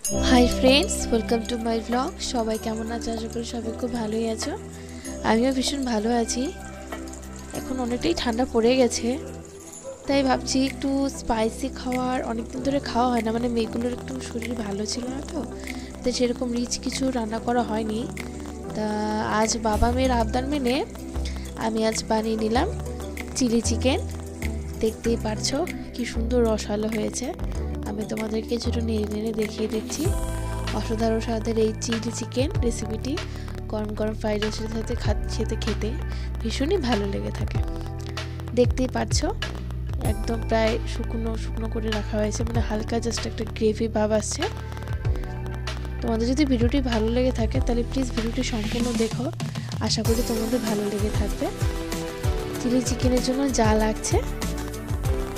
Hi friends, welcome to my blog. সবাই কেমন আছে? আশা করি সবাই খুব ভালোই আছো। আমিও ভীষণ ভালো আছি। এখন অনেকটাই ঠান্ডা পড়ে গেছে, তাই ভাবছি একটু স্পাইসি খাওয়ার। অনেকদিন ধরে খাওয়া হয় না, মানে মেয়েগুলোর একটু শরীর ভালো ছিল না, তো তাই সেরকম রিচ কিছু রান্না করা হয়নি। তা আজ বাবা মেয়ের আবদার মেনে আমি আজ বানিয়ে নিলাম চিলি চিকেন। দেখতেই পারছো কি সুন্দর রসালো হয়েছে। আমি তোমাদেরকে ছোটো নেড়ে নেড়ে দেখিয়ে দিচ্ছি। অসাধারণ স্বাদের এই চিলি চিকেন রেসিপিটি গরম গরম ফ্রাইড রাইসের সাথে খেতে ভীষণই ভালো লেগে থাকে। দেখতেই পাচ্ছ একদম প্রায় শুকনো শুকনো করে রাখা হয়েছে, মানে হালকা জাস্ট একটা গ্রেভি ভাব আসছে। তোমাদের যদি ভিডিওটি ভালো লেগে থাকে তাহলে প্লিজ ভিডিওটি সম্পূর্ণ দেখো, আশা করি তোমাদের ভালো লেগে থাকবে। চিলি চিকেনের জন্য যা লাগছে,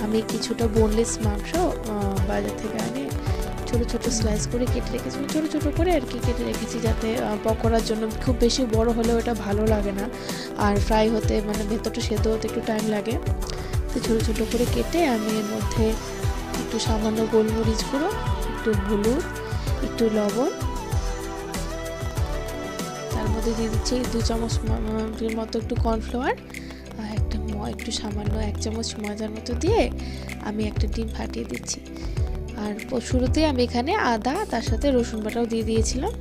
আমি কিছুটা বোনলেস মাংস বাজার থেকে আনে ছোটো ছোটো স্লাইস করে কেটে রেখেছি, ছোটো ছোটো করে আর কি কেটে রেখেছি, যাতে পকোড়ার জন্য খুব বেশি বড় হলেও এটা ভালো লাগে না, আর ফ্রাই হতে মানে ভেতরটা সেদ্ধ হতে একটু টাইম লাগে। তো ছোটো ছোটো করে কেটে আমি এর মধ্যে একটু সামান্য গোলমরিচ গুঁড়ো, একটু হলুদ, একটু লবণ, তার মধ্যে দিয়ে দিচ্ছি 2 চামচের মতো একটু কর্নফ্লাওয়ার, আর একটু সামান্য 1 চামচ ময়দার মতো দিয়ে আমি একটা ডিম ফাটিয়ে দিচ্ছি। আর শুরুতেই আমি এখানে আদা তার সাথে রসুন বাটাও দিয়ে দিয়েছিলাম।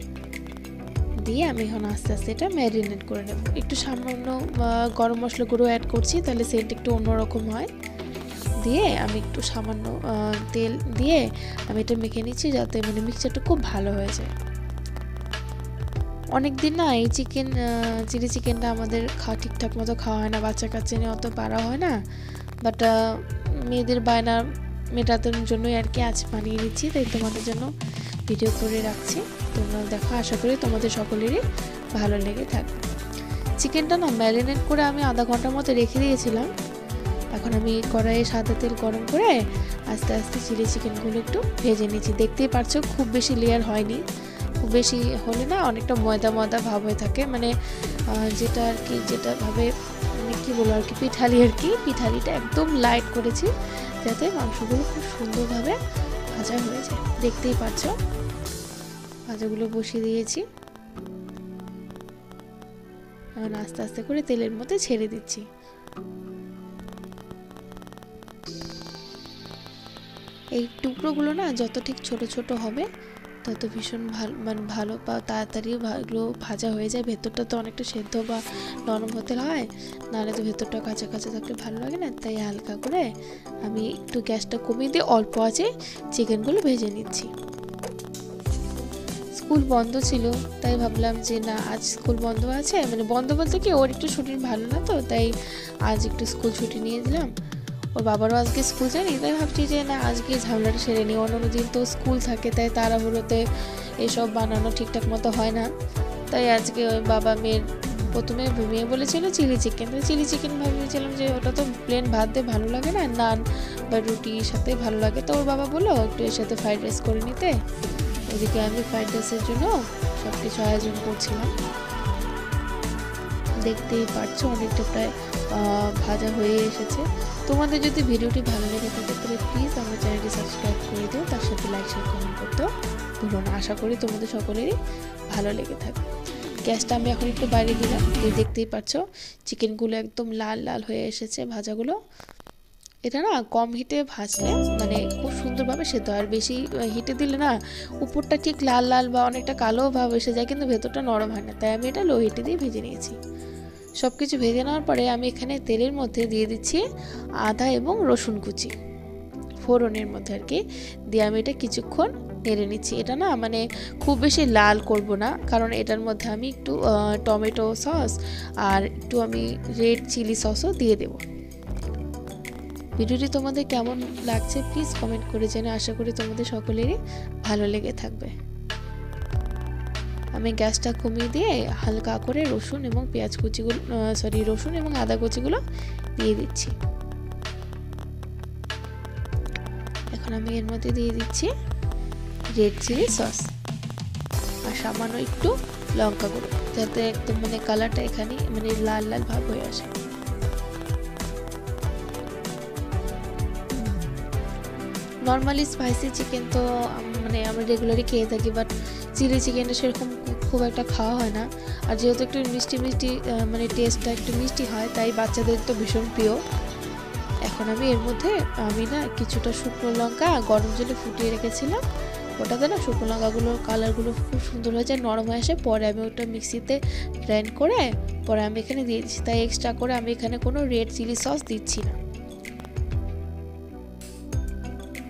দিয়ে আমি এখন আস্তে আস্তে এটা ম্যারিনেট করে নেব। একটু সামান্য গরম মশলা গুঁড়ো অ্যাড করছি, তাহলে সেন্ট একটু অন্যরকম হয়। দিয়ে আমি একটু সামান্য তেল দিয়ে আমি এটা মেখে নিচ্ছি, যাতে মানে মিক্সচারটা খুব ভালো হয়ে যায়। অনেক দিন না এই চিলি চিকেনটা আমাদের ঠিকঠাক মতো খাওয়া হয় না, বাচ্চা কাচ্চা নিয়ে অত পারা হয় না, বাট মেয়েদের বায়না মেটানোর জন্যই আর কি আজ বানিয়ে নিচ্ছি, তাই তোমাদের জন্য ভিডিও করে রাখছি। তোমরা দেখো, আশা করি তোমাদের সকলেরই ভালো লেগে থাকবে। চিকেনটা না ম্যারিনেট করে আমি আধা ঘন্টার মতো রেখে দিয়েছিলাম। এখন আমি কড়াইয়ে সাদা তেল গরম করে আস্তে আস্তে চিলি চিকেনগুলো একটু ভেজে নিচ্ছি। দেখতেই পারছো খুব বেশি লেয়ার হয়নি, খুব বেশি হলে না অনেকটা ময়দা ময়দা ভাব হয়ে থাকে, মানে যেটা আর কি যেটা ভাবে মানে কী বলবো আর কি পিঠালিটা একদম লাইট করেছি, যাতে মাংসগুলো খুব সুন্দরভাবে ভাজা হয়ে যায়। দেখতেই পাচ্ছ ভাজাগুলো বসিয়ে দিয়েছি, এখন আস্তে আস্তে করে তেলের মধ্যে ছেড়ে দিচ্ছি। এই টুকরোগুলো না যত ঠিক ছোট ছোট হবে তত ভীষণ ভালো বা তাড়াতাড়ি ভালো ভাজা হয়ে যায়। ভেতরটা তো অনেকটা সেদ্ধ বা নরম হতে হয়, নাহলে তো ভেতরটা কাঁচা কাঁচা থাকলে ভালো লাগে না। তাই হালকা করে আমি একটু গ্যাসটা কমিয়ে দিয়ে অল্প আঁচে চিকেনগুলো ভেজে নিচ্ছি। স্কুল বন্ধ ছিল, তাই ভাবলাম যে না আজ স্কুল বন্ধ আছে, মানে বন্ধ বলতে কি ওর একটু শরীর ভালো না, তো তাই আজ একটু স্কুল ছুটি নিয়ে দিলাম। ওর বাবারও আজকে স্কুল যায়নি, তাই ভাবছি যে না আজকে ঝামেলাটা সেরে নিই। অন্য দিন তো স্কুল থাকে, তাই তাড়াহুড়োতে এসব বানানো ঠিকঠাক মতো হয় না। তাই আজকে ওই বাবা মেয়ের প্রথমে মেয়ে বলেছিল চিলি চিকেন, তো চিলি চিকেন ভেবেছিলাম যে ওটা তো প্লেন ভাত দিয়ে ভালো লাগে না, নান বা রুটির সাথে ভালো লাগে। তো ওর বাবা বললো একটু এর সাথে ফ্রাইড রাইস করে নিতে। ওদিকে আমি ফ্রাইড রাইসের জন্য সব কিছু আয়োজন করছিলাম। দেখতেই পারছো অনেকটা প্রায় ভাজা হয়ে এসেছে। তোমাদের যদি ভিডিওটি ভালো লেগে থাকে তাহলে প্লিজ আমার চ্যানেলটি সাবস্ক্রাইব করে দিও, তার সাথে লাইক শেয়ার কমেন্ট করতেও ভুলো না। আশা করি তোমাদের সকলেরই ভালো লেগে থাকবে। গ্যাসটা আমি এখন একটু বাইরে দিলাম, দেখতেই পাচ্ছো চিকেনগুলো একদম লাল লাল হয়ে এসেছে ভাজাগুলো। এটা না কম হিটে ভাজলে মানে খুব সুন্দরভাবে সেদ্ধ হয়, আর বেশি হিটে দিলে না উপরটা ঠিক লাল লাল বা অনেকটা কালো ভাব এসে যায়, কিন্তু ভেতরটা নরম হয় না। তাই আমি এটা লো হিটে দিয়ে ভেজে নিয়েছি। সব কিছু ভেজে নেওয়ার পরে আমি এখানে তেলের মধ্যে দিয়ে দিচ্ছি আদা এবং রসুন কুচি, ফোড়নের মধ্যে আর কি দিয়ে আমি এটা কিছুক্ষণ নেড়ে নিচ্ছি। এটা না মানে খুব বেশি লাল করব না, কারণ এটার মধ্যে আমি একটু টমেটো সস আর একটু আমি রেড চিলি সসও দিয়ে দেব। ভিডিওটি তোমাদের কেমন লাগছে প্লিজ কমেন্ট করে জানাও, আশা করি তোমাদের সকলেরই ভালো লেগে থাকবে। আমি গ্যাসটা কমিয়ে দিয়ে হালকা করে রসুন এবং রসুন এবং আদা কুচিগুলো দিয়ে দিচ্ছি। এখন আমি এর মধ্যে দিয়ে দিচ্ছি রেড চিলি সস আর সামান্য একটু লঙ্কা গুঁড়ো, যাতে একদম মানে কালারটা এখানে মানে লাল লাল ভাব হয়ে আসে। নর্মালি স্পাইসি চিকেন তো মানে আমরা রেগুলারই খেয়ে থাকি, বাট চিলি চিকেনটা সেরকম খুব একটা খাওয়া হয় না। আর যেহেতু একটু মিষ্টি মিষ্টি মানে টেস্টটা একটু মিষ্টি হয়, তাই বাচ্চাদের তো ভীষণ প্রিয়। এখন আমি এর মধ্যে কিছুটা শুকনো লঙ্কা গরম জলে ফুটিয়ে রেখেছিলাম, ওটাতে না শুকনো লঙ্কাগুলোর কালারগুলো খুব সুন্দর হয়ে যায়, নরম হয়ে আসে। পরে আমি ওটা মিক্সিতে গ্রাইন্ড করে পরে আমি এখানে দিয়ে দিচ্ছি। তাই এক্সট্রা করে আমি এখানে কোনো রেড চিলি সস দিচ্ছি না।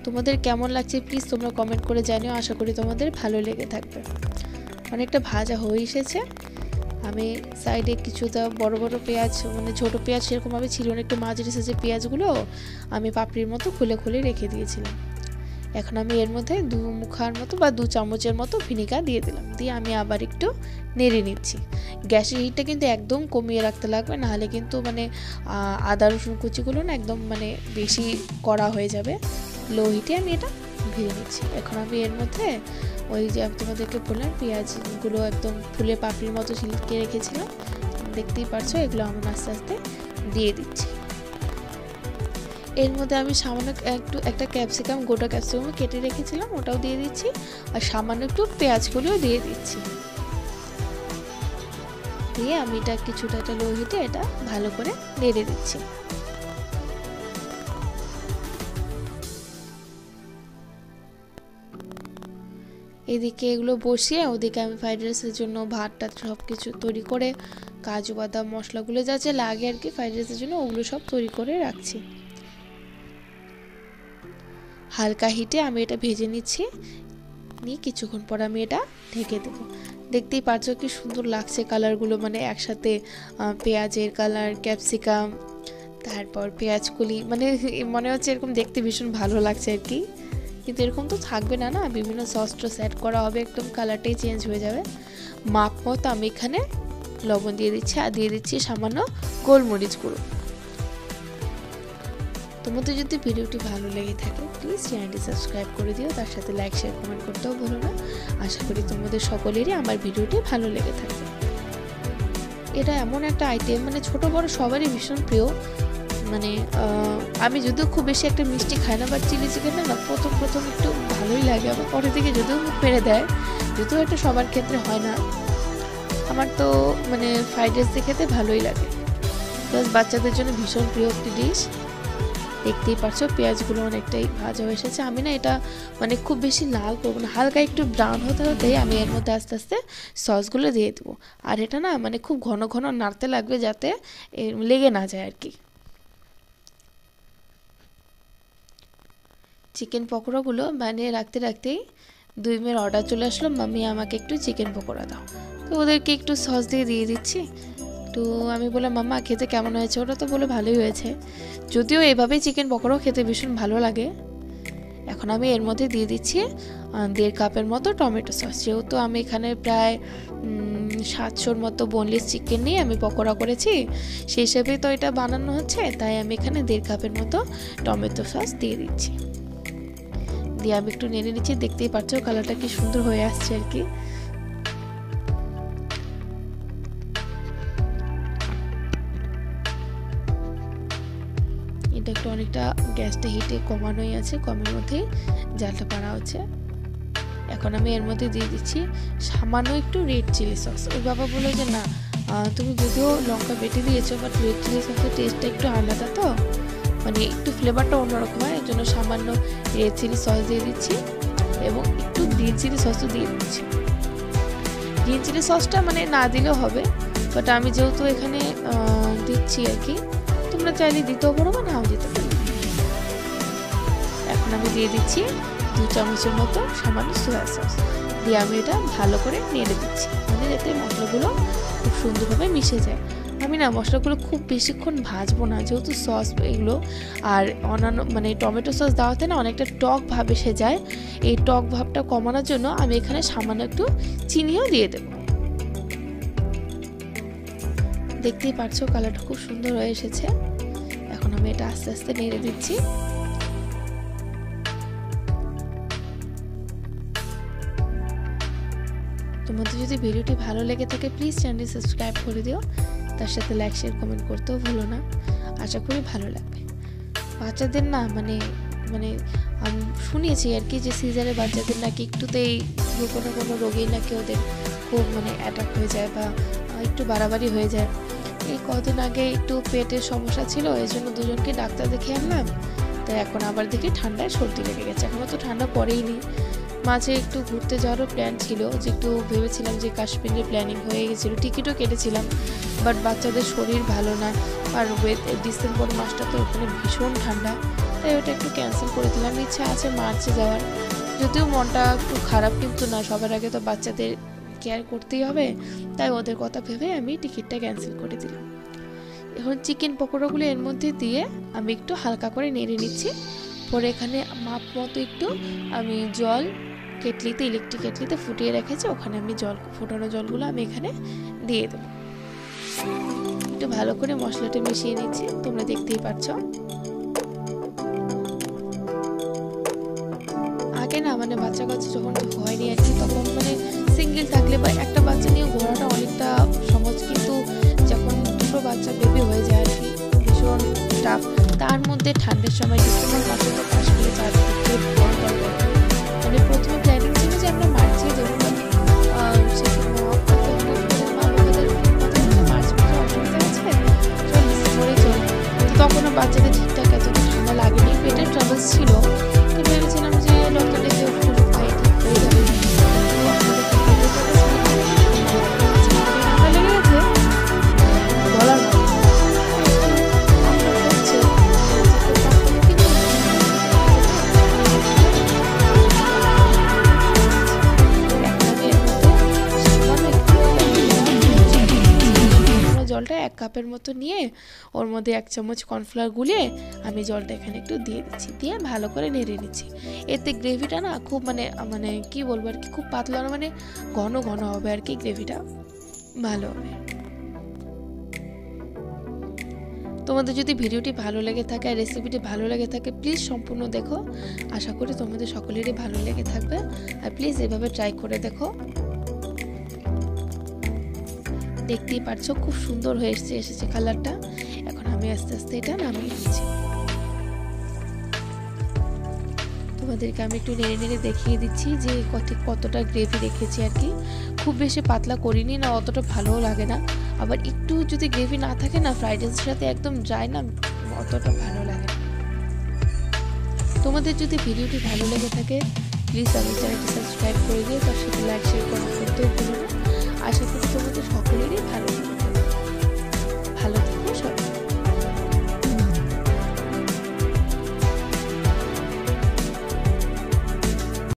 তোমাদের কেমন লাগছে প্লিজ তোমরা কমেন্ট করে জানিও, আশা করি তোমাদের ভালো লেগে থাকবে। অনেকটা ভাজা হয়ে এসেছে। আমি সাইডে কিছুটা বড় বড় পেঁয়াজ, মানে ছোট পেঁয়াজ সেরকমভাবে ছিল না, একটু মাঝারি সাইজের পেঁয়াজগুলো আমি পাপড়ির মতো খুলে খুলে রেখে দিয়েছিলাম। এখন আমি এর মধ্যে 2 মুখার মতো বা 2 চামচের মতো ভিনেগার দিয়ে দিলাম, দিয়ে আমি আবার একটু নেড়ে নিচ্ছি। গ্যাসের হিটটা কিন্তু একদম কমিয়ে রাখতে লাগবে, নাহলে কিন্তু মানে আদা রসুন কুচিগুলো না একদম মানে বেশি কড়া হয়ে যাবে। লো হিটে আমি এটা ভেজে নিচ্ছি। এখন আমি এর মধ্যে ওই যে তোমাদেরকে বললাম পেঁয়াজগুলো একদম ফুলে পাপড়ির মতো ছিলকে রেখেছিলাম, দেখতেই পারছো, এগুলো আমি আস্তে আস্তে দিয়ে দিচ্ছি। এর মধ্যে আমি সামান্য একটা ক্যাপসিকাম, গোটা ক্যাপসিকাম কেটে রেখেছিলাম, ওটাও দিয়ে দিচ্ছি। আর সামান্য একটু পেঁয়াজগুলিও দিয়ে দিচ্ছি। দিয়ে আমি এটা কিছুটা একটা লো হিটে এটা ভালো করে নেড়ে দিচ্ছি। এদিকে এগুলো বসিয়ে ওদিকে আমি ফ্রাইড রাইসের জন্য ভাতটা সব কিছু তৈরি করে, কাজু বাদাম মশলাগুলো যা যা লাগে আর কি ফ্রাইড রাইসের জন্য, ওগুলো সব তৈরি করে রাখছি। হালকা হিটে আমি এটা ভেজে নিচ্ছি, নিয়ে কিছুক্ষণ পর আমি এটা ঢেকে দেবো। দেখতেই পাচ্ছ কি সুন্দর লাগছে কালারগুলো, মানে একসাথে পেঁয়াজের কালার, ক্যাপসিকাম, তারপর পেঁয়াজকলি, মানে মনে হচ্ছে এরকম দেখতে ভীষণ ভালো লাগছে আর কি। কিন্তু এরকম তো থাকবে না, না বিভিন্ন সস টস অ্যাড করা হবে, একদম কালারটাই চেঞ্জ হয়ে যাবে। মাপ মতো আমি এখানে লবণ দিয়ে দিচ্ছি, আর দিয়ে দিচ্ছি সামান্য গোলমরিচ গুঁড়ো। তোমাদের যদি ভিডিওটি ভালো লেগে থাকে প্লিজ চ্যানেলটি সাবস্ক্রাইব করে দিও, তার সাথে লাইক শেয়ার কমেন্ট করতেও ভুলো না। আশা করি তোমাদের সকলেরই আমার ভিডিওটি ভালো লেগে থাকবে। এটা এমন একটা আইটেম মানে ছোট বড় সবারই ভীষণ প্রিয়। মানে আমি যদিও খুব বেশি একটা মিষ্টি খাই না, বাট চিলি চিকেনটা না প্রথম একটু ভালোই লাগে, আবার পরে থেকে যদিও মুখ পেরে দেয়, যদিও এটা সবার ক্ষেত্রে হয় না। আমার তো মানে ফ্রাইড রাইস দিয়ে খেতে ভালোই লাগে, প্লাস বাচ্চাদের জন্য ভীষণ প্রিয় একটি ডিশ। দেখতেই পাচ্ছ পেঁয়াজগুলো অনেকটাই ভাজা হয়ে এসেছে। আমি না এটা মানে খুব বেশি লাল করবো না, হালকা একটু ব্রাউন হতে হতেই আমি এর মধ্যে আস্তে আস্তে সসগুলো দিয়ে দেবো। আর এটা না মানে খুব ঘন ঘন নাড়তে লাগবে যাতে লেগে না যায় আর কি। চিকেন পকোড়াগুলো বানিয়ে রাখতে রাখতেই 2 মেয়ের অর্ডার চলে আসলো, মাম্মি আমাকে একটু চিকেন পকোড়া দাও। তো ওদেরকে একটু সস দিয়ে দিচ্ছি। তো আমি বললাম মাম্মা খেতে কেমন হয়েছে, ওরা তো বলে ভালোই হয়েছে, যদিও এভাবেই চিকেন পকোড়াও খেতে ভীষণ ভালো লাগে। এখন আমি এর মধ্যে দিয়ে দিচ্ছি 1.5 কাপের মতো টমেটো সস। যেহেতু আমি এখানে প্রায় 700-র মতো বোনলেস চিকেন নিয়ে আমি পকোড়া করেছি, সেই হিসেবেই তো এটা বানানো হচ্ছে, তাই আমি এখানে 1.5 কাপের মতো টমেটো সস দিয়ে দিচ্ছি। দিয়ে আমি একটু নেড়ে নিচ্ছি, দেখতেই পাচ্ছ কালারটা কি সুন্দর হয়ে আসছে আর কি। এটা একটু অনেকটা গ্যাসটা হিটে কমানোই আছে, কমের মধ্যে জালটা পাড়া হচ্ছে। এখন আমি এর মধ্যে দিয়ে দিচ্ছি সামান্য একটু রেড চিলি সস। ওই বাবা বলে যে না তুমি যদিও লঙ্কা বেটে দিয়েছো, বাট রেড চিলি সসের টেস্টটা একটু আলাদা, তো মানে একটু ফ্লেভারটা অন্যরকম হয়, এর জন্য সামান্য রেড চিলি সস দিয়ে দিচ্ছি এবং একটু গ্রিন চিলি সসও দিয়ে দিচ্ছি। গ্রিন চিলি সসটা মানে না দিলেও হবে, বাট আমি যেহেতু এখানে দিচ্ছি আর কি, তোমরা চাইলে দিতেও পারো বা নাও দিতে পারো। এখন আমি দিয়ে দিচ্ছি 2 চামচের মতো সামান্য সয়া সস, দিয়ে আমি এটা ভালো করে নেড়ে দিচ্ছি, মানে যাতে মশলাগুলো খুব সুন্দরভাবে মিশে যায়। আমি না মশলাগুলো খুব বেশিক্ষণ ভাজবো না, যেহেতু সস এগুলো আর অন্যান্য মানে টমেটো সস দেওয়াতে না অনেকটা টক ভাব এসে যায়। এই টক ভাবটা কমানোর জন্য আমি এখানে সামান্য একটু চিনিও দিয়ে দেবো। দেখতেই পাচ্ছ কালারটা খুব সুন্দর হয়ে এসেছে। এখন আমি এটা আস্তে আস্তে নেড়ে দিচ্ছি। তোমাদের যদি ভিডিওটি ভালো লেগে থাকে প্লিজ চ্যানেলটি সাবস্ক্রাইব করে দিও, তার সাথে লাইক শেয়ার কমেন্ট করতেও ভুলো না। আশা করি ভালো লাগবে। বাচ্চাদের না মানে মানে আমি শুনেছি আর কি যে সিজারে বাচ্চাদের নাকি একটুতেই কোনো রোগেই নাকি ওদের খুব মানে অ্যাটাক হয়ে যায় বা একটু বাড়াবাড়ি হয়ে যায়। এই কদিন আগে একটু পেটের সমস্যা ছিল, এই জন্য দুজনকে ডাক্তার দেখিয়ে আনলাম। তো এখন আবার দেখি ঠান্ডায় সর্দি লেগে গেছে, এখনও তো ঠান্ডা পড়েইনি। মাঝে একটু ঘুরতে যাওয়ারও প্ল্যান ছিল, যে একটু ভেবেছিলাম যে কাশ্মীরের প্ল্যানিং হয়ে গেছিলো, টিকিটও কেটেছিলাম, বাট বাচ্চাদের শরীর ভালো না, আর ডিসেম্বর মাসটা তো ওখানে ভীষণ ঠান্ডা, তাই ওটা একটু ক্যান্সেল করে দিলাম। ইচ্ছা আছে মার্চে যাওয়ার, যদিও মনটা একটু খারাপ, কিন্তু না, সবার আগে তো বাচ্চাদের কেয়ার করতেই হবে, তাই ওদের কথা ভেবে আমি টিকিটটা ক্যান্সেল করে দিলাম। এখন চিকেন পকোড়াগুলো এর মধ্যে দিয়ে আমি একটু হালকা করে নেড়ে নিচ্ছি। পরে এখানে মাপ মতো একটু আমি জল কেটলিতে, ইলেকট্রিক কেটলিতে ফুটিয়ে রেখেছি, ওখানে আমি ফোটানো জলগুলো আমি এখানে দিয়ে দেবো। একটু ভালো করে মশলাটা মিশিয়ে নিচ্ছি, তোমরা দেখতেই পাচ্ছ। আগে না মানে বাচ্চা কাচ্চা যখন হয়নি আর কি, তখন মানে সিঙ্গেল থাকলে বা একটা বাচ্চা নিয়ে ঘোরাটা অনেকটা সহজ, কিন্তু যখন দুটো বাচ্চা বেবি হয়ে যায় আর কি ভীষণ টাফ। তার মধ্যে ঠান্ডার সময় ডিসেম্বর মাসে তো কাশ্মীরে চারদিকে মানে প্রথমে প্ল্যানিং ছিল যে আমরা মার্চে যাবো, তখনও বাচ্চাদের ঠিকঠাক এতটা ঠান্ডা লাগেনি, পেটের ট্রাভেলস ছিল, তো ভেবেছিলাম যে ডক্টর ডেকে ওষুধ খাই ঠিক হয়ে যাবে। ঠান্ডা লেগে গেছে বলার জলটা 1 কাপের মতো নিয়ে ওর মধ্যে 1 চামচ কর্নফ্লাওয়ার গুলিয়ে আমি জলটা এখানে একটু দিয়ে দিচ্ছি, দিয়ে ভালো করে নেড়ে নিচ্ছি। এতে গ্রেভিটা না খুব মানে কি বলবো আর কি, খুব পাতলা না, মানে ঘন ঘন হবে আর কি, গ্রেভিটা ভালো হবে। তোমাদের যদি ভিডিওটি ভালো লেগে থাকে আর রেসিপিটি ভালো লেগে থাকে, প্লিজ সম্পূর্ণ দেখো, আশা করি তোমাদের সকলেরই ভালো লেগে থাকবে। আর প্লিজ এভাবে ট্রাই করে দেখো। দেখতেই পারছো খুব সুন্দর হয়ে এসেছে কালারটা। এখন আমি আস্তে আস্তে এটা নামিয়ে নিচ্ছি। তোমাদেরকে আমি একটু নেড়ে নেড়ে দেখিয়ে দিচ্ছি যে কতটা গ্রেভি রেখেছি আর কি, খুব বেশি পাতলা করিনি না, অতটা ভালোও লাগে না, আবার একটু যদি গ্রেভি না থাকে না ফ্রাইড রাইসের সাথে একদম ড্রাই না, অতটা ভালো লাগে না। তোমাদের যদি ভিডিওটি ভালো লেগে থাকে প্লিজ আমার চ্যানেলটি সাবস্ক্রাইব করে দিও, তার সাথে লাইক শেয়ার করতেও ভুলো না। আশা করি তোমাদের সকলেরই ভালো লাগবে। ভালো